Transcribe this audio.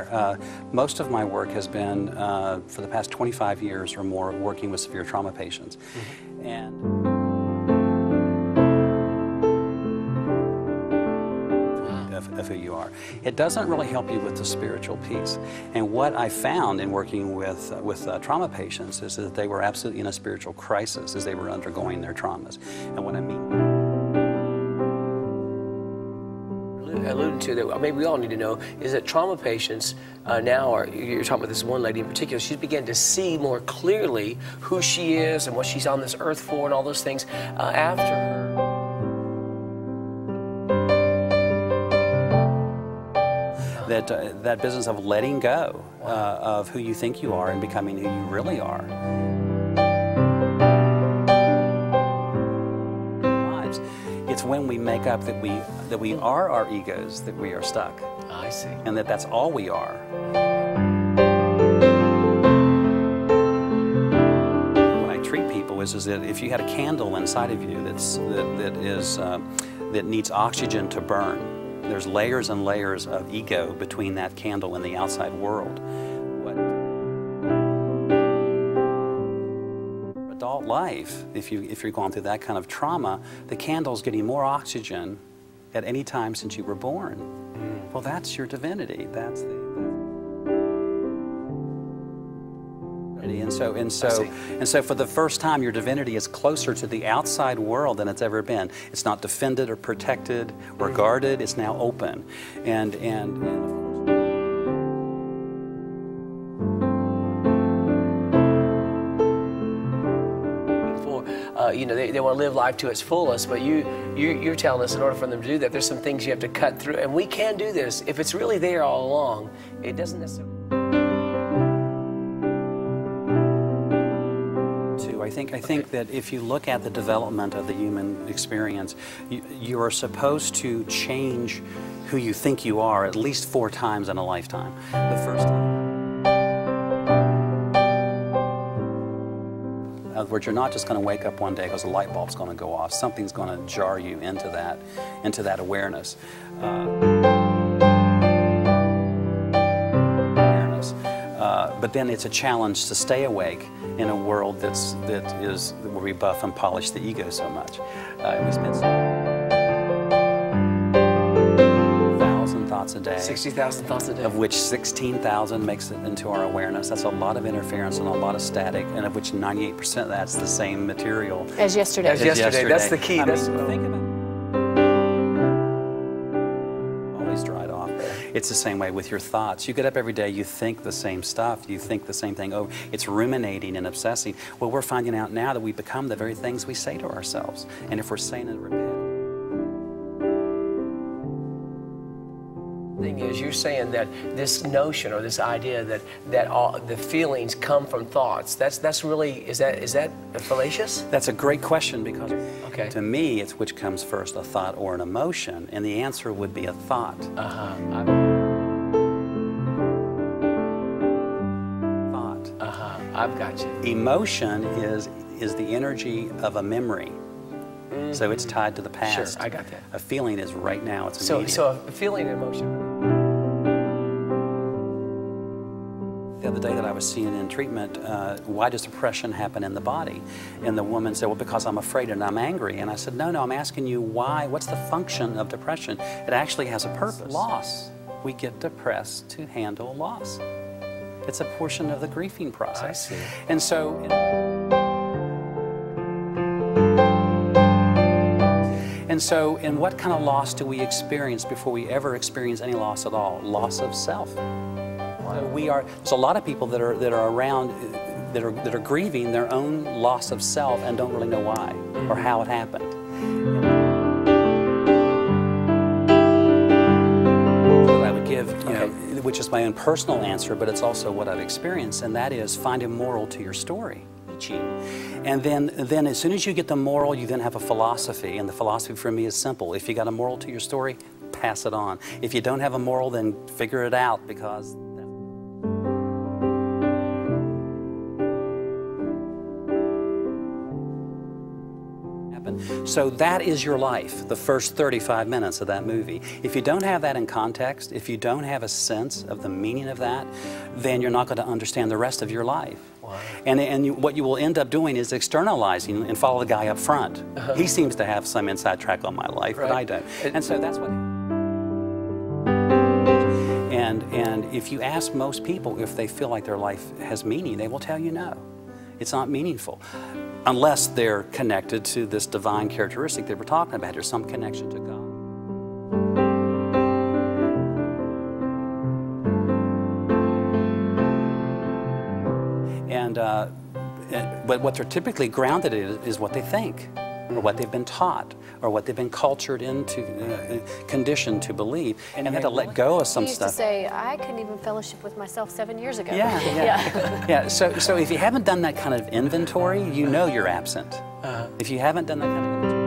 there. Most of my work has been, for the past 25 years or more, working with severe trauma patients. And of who you are. It doesn't really help you with the spiritual piece. And what I found in working with trauma patients is that they were absolutely in a spiritual crisis as they were undergoing their traumas. And what I mean alluding to that maybe we all need to know is that trauma patients now are, you're talking about this one lady in particular, she's beginning to see more clearly who she is and what she's on this earth for and all those things after her. That business of letting go of who you think you are and becoming who you really are. It's when we make up that we are our egos that we are stuck. I see. And that's all we are. What I treat people is that if you had a candle inside of you that needs oxygen to burn, there's layers and layers of ego between that candle and the outside world. Adult life, if you're going through that kind of trauma, the candle's getting more oxygen at any time since you were born. Well, that's your divinity. That's the and so for the first time, your divinity is closer to the outside world than it's ever been. It's not defended or protected or guarded. It's now open, and you know, they want to live life to its fullest, but you're telling us in order for them to do that, there's some things you have to cut through, and we can do this. If it's really there all along, it doesn't necessarily... I think that if you look at the development of the human experience, you are supposed to change who you think you are at least 4 times in a lifetime. The first time. In other words, you're not just going to wake up one day because a light bulb's going to go off. Something's going to jar you into that awareness. But then it's a challenge to stay awake in a world that is where we buff and polish the ego so much. We spend 1,000 thoughts a day. 60,000 thoughts a day. Of which 16,000 makes it into our awareness. That's a lot of interference and a lot of static, and of which 98% of that's the same material. As yesterday. As yesterday. That's the key. Think about it. Dried off. It's the same way with your thoughts. You get up every day, you think the same stuff, you think the same thing over. It's ruminating and obsessing. Well, we're finding out now that we become the very things we say to ourselves. And if we're saying it repetitively. Thing is, you're saying that this notion or this idea that all the feelings come from thoughts. That's really, is that fallacious? That's a great question, because to me it's which comes first, a thought or an emotion, and the answer would be a thought. I've got you. Emotion is the energy of a memory. So it's tied to the past. Sure, I got that. A feeling is right now, it's immediate. So a feeling and emotion. The other day that I was seeing in treatment, why does depression happen in the body? And the woman said, well, because I'm afraid and I'm angry. And I said, no, I'm asking you why, what's the function of depression? It actually has a purpose. Loss. We get depressed to handle loss. It's a portion of the grieving process. I see. And so... And what kind of loss do we experience before we ever experience any loss at all? Loss of self. There's a lot of people that are around that are grieving their own loss of self and don't really know why or how it happened. What I would give, which is my own personal answer, but it's also what I've experienced, and that is find a moral to your story. And then as soon as you get the moral, you then have a philosophy, and the philosophy for me is simple. If you got a moral to your story, pass it on. If you don't have a moral, then figure it out, because So that is your life, the first 35 minutes of that movie. If you don't have that in context, if you don't have a sense of the meaning of that, then you're not going to understand the rest of your life. Wow. What you will end up doing is externalizing and follow the guy up front. He seems to have some inside track on my life, but I don't. And so that's what... And if you ask most people if they feel like their life has meaning, they will tell you no. It's not meaningful. Unless they're connected to this divine characteristic that we're talking about. There's some connection to God. But what they're typically grounded in is what they think, or what they've been taught, or what they've been cultured into, conditioned to believe, and you have to let go of some stuff. I used to say, I couldn't even fellowship with myself 7 years ago. Yeah. So if you haven't done that kind of inventory, you know you're absent. If you haven't done that kind of inventory,